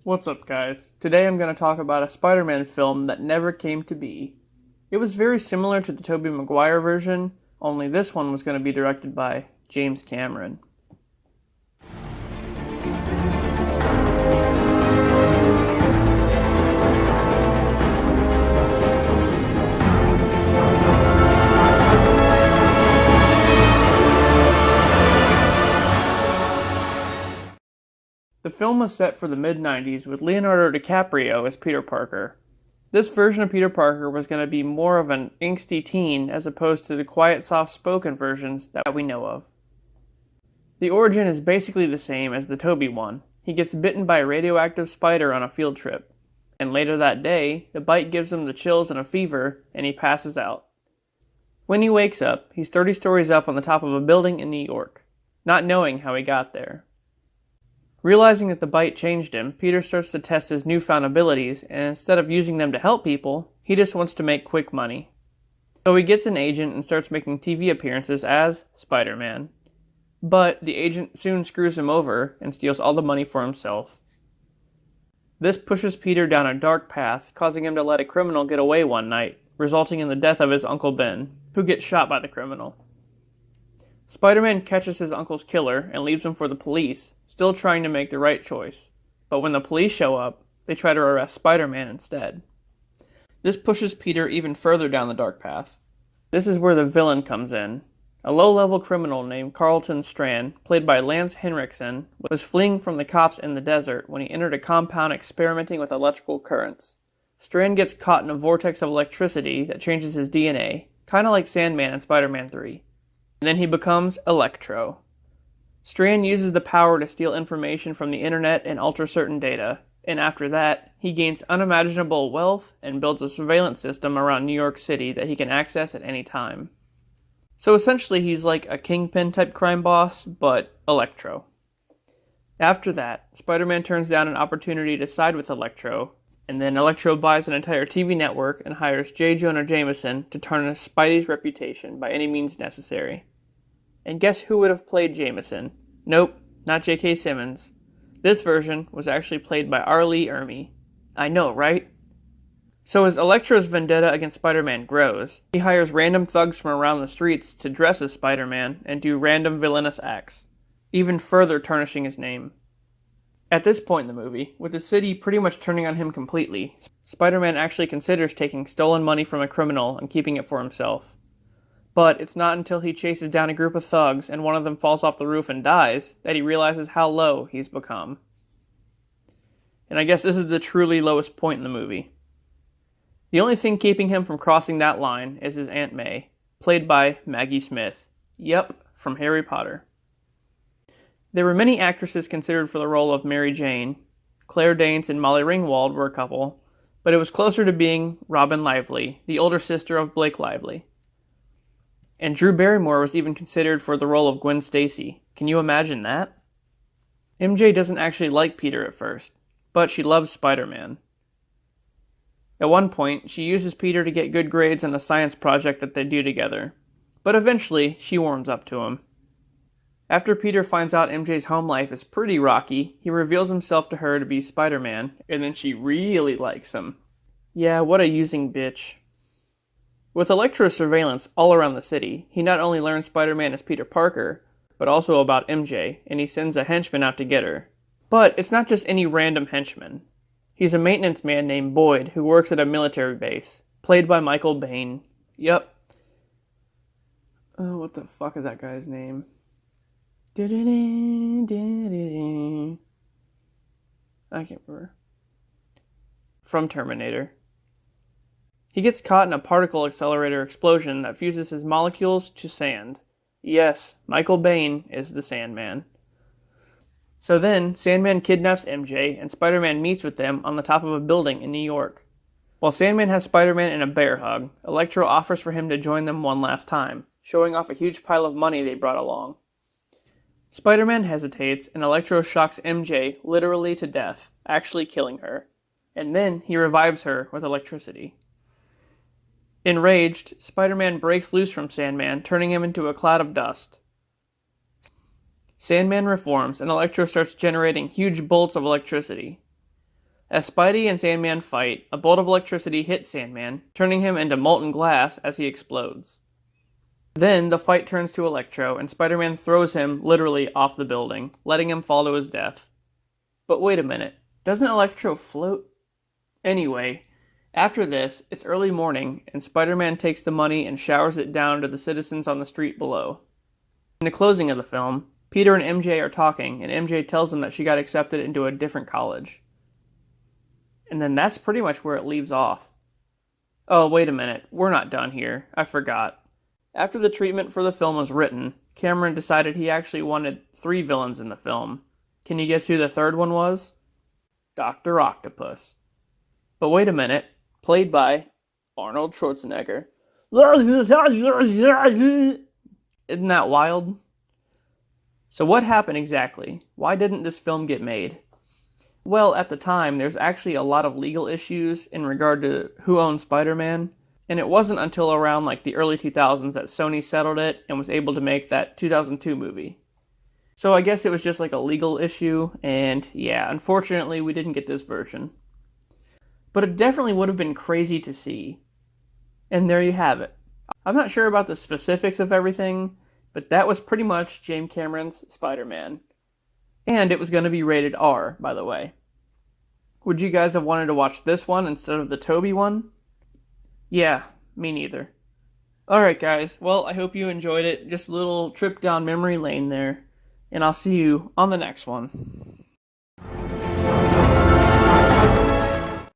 What's up, guys? Today I'm going to talk about a Spider-Man film that never came to be. It was very similar to the Tobey Maguire version, only this one was going to be directed by James Cameron. The film was set for the mid-90s with Leonardo DiCaprio as Peter Parker. This version of Peter Parker was going to be more of an angsty-teen as opposed to the quiet, soft-spoken versions that we know of. The origin is basically the same as the Tobey one. He gets bitten by a radioactive spider on a field trip, and later that day, the bite gives him the chills and a fever, and he passes out. When he wakes up, he's 30 stories up on the top of a building in New York, not knowing how he got there. Realizing that the bite changed him, Peter starts to test his newfound abilities, and instead of using them to help people, he just wants to make quick money. So he gets an agent and starts making TV appearances as Spider-Man. But the agent soon screws him over and steals all the money for himself. This pushes Peter down a dark path, causing him to let a criminal get away one night, resulting in the death of his Uncle Ben, who gets shot by the criminal. Spider-Man catches his uncle's killer and leaves him for the police, still trying to make the right choice. But when the police show up, they try to arrest Spider-Man instead. This pushes Peter even further down the dark path. This is where the villain comes in. A low-level criminal named Carlton Strand, played by Lance Henriksen, was fleeing from the cops in the desert when he entered a compound experimenting with electrical currents. Strand gets caught in a vortex of electricity that changes his DNA, kinda like Sandman in Spider-Man 3. And then he becomes Electro. Strand uses the power to steal information from the internet and alter certain data, and after that, he gains unimaginable wealth and builds a surveillance system around New York City that he can access at any time. So essentially he's like a Kingpin type crime boss, but Electro. After that, Spider-Man turns down an opportunity to side with Electro, and then Electro buys an entire TV network and hires J. Jonah Jameson to tarnish Spidey's reputation by any means necessary. And guess who would have played Jameson? Nope, not J.K. Simmons. This version was actually played by R. Lee Ermey. I know, right? So as Electro's vendetta against Spider-Man grows, he hires random thugs from around the streets to dress as Spider-Man and do random villainous acts, even further tarnishing his name. At this point in the movie, with the city pretty much turning on him completely, Spider-Man actually considers taking stolen money from a criminal and keeping it for himself. But it's not until he chases down a group of thugs and one of them falls off the roof and dies that he realizes how low he's become. And I guess this is the truly lowest point in the movie. The only thing keeping him from crossing that line is his Aunt May, played by Maggie Smith. Yep, from Harry Potter. There were many actresses considered for the role of Mary Jane. Claire Danes and Molly Ringwald were a couple, but it was closer to being Robin Lively, the older sister of Blake Lively. And Drew Barrymore was even considered for the role of Gwen Stacy. Can you imagine that? MJ doesn't actually like Peter at first, but she loves Spider-Man. At one point, she uses Peter to get good grades on a science project that they do together, but eventually she warms up to him. After Peter finds out MJ's home life is pretty rocky, he reveals himself to her to be Spider-Man, and then she really likes him. Yeah, what a using bitch. With Electro's surveillance all around the city, he not only learns Spider-Man is Peter Parker, but also about MJ, and he sends a henchman out to get her. But it's not just any random henchman. He's a maintenance man named Boyd who works at a military base, played by Michael Biehn. Yup. Oh, what the fuck is that guy's name? I can't remember. From Terminator. He gets caught in a particle accelerator explosion that fuses his molecules to sand. Yes, Michael Biehn is the Sandman. So then, Sandman kidnaps MJ, and Spider-Man meets with them on the top of a building in New York. While Sandman has Spider-Man in a bear hug, Electro offers for him to join them one last time, showing off a huge pile of money they brought along. Spider-Man hesitates, and Electro shocks MJ literally to death, actually killing her. And then he revives her with electricity. Enraged, Spider-Man breaks loose from Sandman, turning him into a cloud of dust. Sandman reforms, and Electro starts generating huge bolts of electricity. As Spidey and Sandman fight, a bolt of electricity hits Sandman, turning him into molten glass as he explodes. Then, the fight turns to Electro, and Spider-Man throws him, literally, off the building, letting him fall to his death. But wait a minute, doesn't Electro float? Anyway, after this, it's early morning, and Spider-Man takes the money and showers it down to the citizens on the street below. In the closing of the film, Peter and MJ are talking, and MJ tells him that she got accepted into a different college. And then that's pretty much where it leaves off. Oh, wait a minute, we're not done here. I forgot. After the treatment for the film was written, Cameron decided he actually wanted 3 villains in the film. Can you guess who the third one was? Dr. Octopus. But wait a minute, played by Arnold Schwarzenegger. Isn't that wild? So what happened exactly? Why didn't this film get made? Well, at the time, there's actually a lot of legal issues in regard to who owned Spider-Man, and it wasn't until around like the early 2000s that Sony settled it and was able to make that 2002 movie. So I guess it was just like a legal issue, and yeah, unfortunately we didn't get this version. But it definitely would have been crazy to see. And there you have it. I'm not sure about the specifics of everything, but that was pretty much James Cameron's Spider-Man. And it was going to be rated R, by the way. Would you guys have wanted to watch this one instead of the Tobey one? Yeah, me neither. Alright guys, well I hope you enjoyed it. Just a little trip down memory lane there. And I'll see you on the next one.